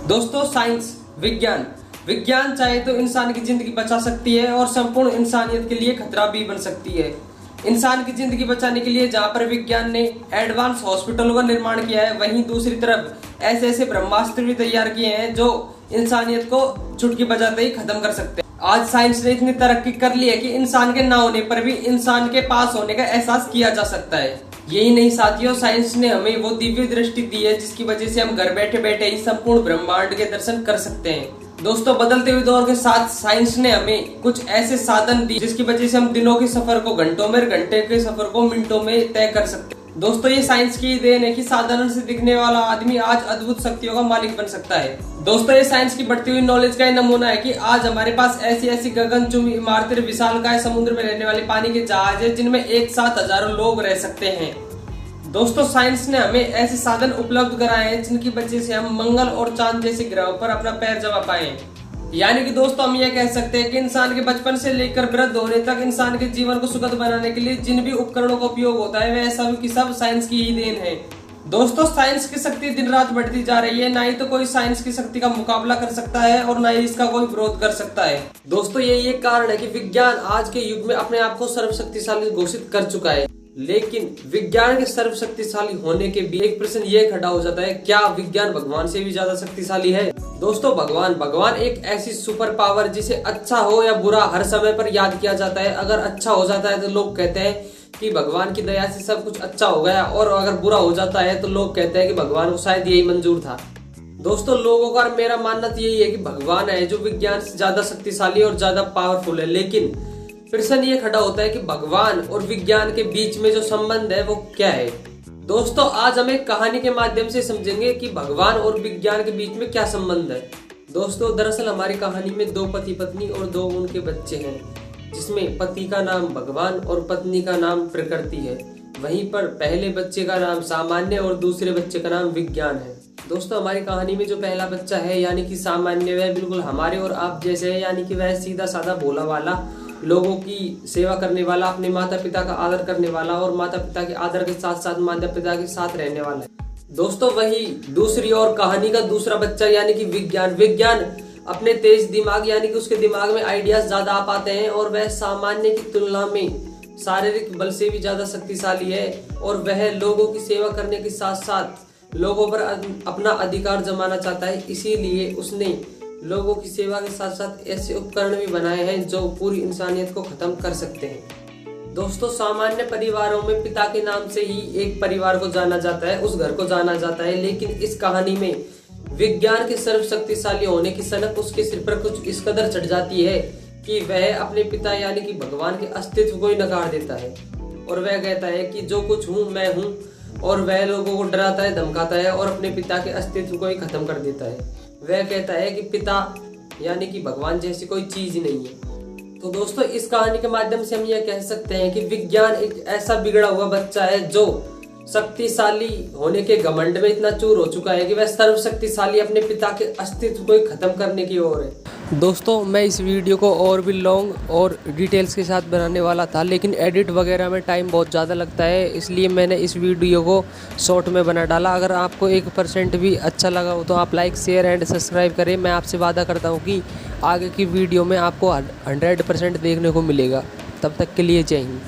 दोस्तों साइंस विज्ञान विज्ञान चाहे तो इंसान की जिंदगी बचा सकती है और संपूर्ण इंसानियत के लिए खतरा भी बन सकती है। इंसान की जिंदगी बचाने के लिए जहाँ पर विज्ञान ने एडवांस हॉस्पिटलों का निर्माण किया है, वहीं दूसरी तरफ ऐसे ऐसे ब्रह्मास्त्र भी तैयार किए हैं जो इंसानियत को चुटकी बजाते ही खत्म कर सकते हैं। आज साइंस ने इतनी तरक्की कर ली है कि इंसान के ना होने पर भी इंसान के पास होने का एहसास किया जा सकता है। यही नहीं साथियों, साइंस ने हमें वो दिव्य दृष्टि दी है जिसकी वजह से हम घर बैठे बैठे ही संपूर्ण ब्रह्मांड के दर्शन कर सकते हैं। दोस्तों बदलते हुए दौर के साथ साइंस ने हमें कुछ ऐसे साधन दिए जिसकी वजह से हम दिनों के सफर को घंटों में, घंटे के सफर को मिनटों में तय कर सकते हैं। दोस्तों ये साइंस की देन है कि साधारण से दिखने वाला आदमी आज अद्भुत शक्तियों का मालिक बन सकता है। दोस्तों ये साइंस की बढ़ती हुई नॉलेज का नमूना है कि आज हमारे पास ऐसी ऐसी गगनचुंबी इमारतें, विशालकाय समुद्र में रहने वाले पानी के जहाज है जिनमें एक साथ हजारों लोग रह सकते हैं। दोस्तों साइंस ने हमें ऐसे साधन उपलब्ध कराए हैं जिनकी वजह से हम मंगल और चांद जैसे ग्रहों पर अपना पैर जमा पाए। यानी कि दोस्तों हम ये कह सकते हैं कि इंसान के बचपन से लेकर वृद्ध होने तक इंसान के जीवन को सुखद बनाने के लिए जिन भी उपकरणों का उपयोग होता है वह सब की सब साइंस की ही देन है। दोस्तों साइंस की शक्ति दिन रात बढ़ती जा रही है, ना ही तो कोई साइंस की शक्ति का मुकाबला कर सकता है और ना ही इसका कोई विरोध कर सकता है। दोस्तों यही एक कारण है कि विज्ञान आज के युग में अपने आप को सर्वशक्तिशाली घोषित कर चुका है। लेकिन विज्ञान के सर्वशक्तिशाली होने के भी एक प्रश्न ये खड़ा हो जाता है, क्या विज्ञान भगवान से भी ज्यादा शक्तिशाली है? दोस्तों भगवान एक ऐसी सुपर पावर जिसे अच्छा हो या बुरा हर समय पर याद किया जाता है। अगर अच्छा हो जाता है तो लोग कहते हैं कि भगवान की दया से सब कुछ अच्छा हो गया, और अगर बुरा हो जाता है तो लोग कहते हैं कि भगवान को शायद यही मंजूर था। दोस्तों लोगों का मेरा मानना तो यही है कि भगवान है जो विज्ञान से ज्यादा शक्तिशाली और ज्यादा पावरफुल है। लेकिन प्रश्न ये खड़ा होता है कि भगवान और विज्ञान के बीच में जो संबंध है वो क्या है। दोस्तों आज हम एक कहानी के माध्यम से समझेंगे कि भगवान और विज्ञान के बीच में क्या संबंध है। दोस्तों दरअसल हमारी कहानी में दो पति पत्नी और दो उनके बच्चे हैं, जिसमें पति का नाम भगवान और पत्नी का नाम प्रकृति है। वहीं पर पहले बच्चे का नाम सामान्य और दूसरे बच्चे का नाम विज्ञान है। दोस्तों हमारी कहानी में जो पहला बच्चा है यानी कि सामान्य, वह बिल्कुल हमारे और आप जैसे है, यानी कि वह सीधा साधा भोला वाला, लोगों की सेवा करने वाला, अपने माता पिता का आदर करने वाला और माता पिता के आदर के साथ साथ माता पिता के साथ रहने वाला है। दोस्तों वही दूसरी ओर कहानी का दूसरा बच्चा यानी कि विज्ञान अपने तेज दिमाग यानी कि उसके दिमाग में आइडियाज ज्यादा आ पाते हैं और वह सामान्य की तुलना में शारीरिक बल से भी ज्यादा शक्तिशाली है, और वह लोगों की सेवा करने के साथ साथ लोगों पर अपना अधिकार जमाना चाहता है। इसीलिए उसने लोगों की सेवा के साथ साथ ऐसे उपकरण भी बनाए हैं जो पूरी इंसानियत को खत्म कर सकते हैं। दोस्तों सामान्य परिवारों में पिता के नाम से ही एक परिवार को जाना जाता है, उस घर को जाना जाता है। लेकिन इस कहानी में विज्ञान के सर्वशक्तिशाली होने की सनक उसके सिर पर कुछ इस कदर चढ़ जाती है कि वह अपने पिता यानी कि भगवान के अस्तित्व को ही नकार देता है, और वह कहता है कि जो कुछ हूँ मैं हूँ, और वह लोगों को डराता है, धमकाता है और अपने पिता के अस्तित्व को ही खत्म कर देता है। वह कहता है कि पिता यानी कि भगवान जैसी कोई चीज ही नहीं है। तो दोस्तों इस कहानी के माध्यम से हम यह कह सकते हैं कि विज्ञान एक ऐसा बिगड़ा हुआ बच्चा है जो शक्तिशाली होने के घमंड में इतना चूर हो चुका है कि वह सर्वशक्तिशाली अपने पिता के अस्तित्व को ही खत्म करने की ओर है। दोस्तों मैं इस वीडियो को और भी लॉन्ग और डिटेल्स के साथ बनाने वाला था, लेकिन एडिट वगैरह में टाइम बहुत ज़्यादा लगता है, इसलिए मैंने इस वीडियो को शॉर्ट में बना डाला। अगर आपको 1% भी अच्छा लगा हो तो आप लाइक, शेयर एंड सब्सक्राइब करें। मैं आपसे वादा करता हूँ कि आगे की वीडियो में आपको 100% देखने को मिलेगा। तब तक के लिए जय हिंद।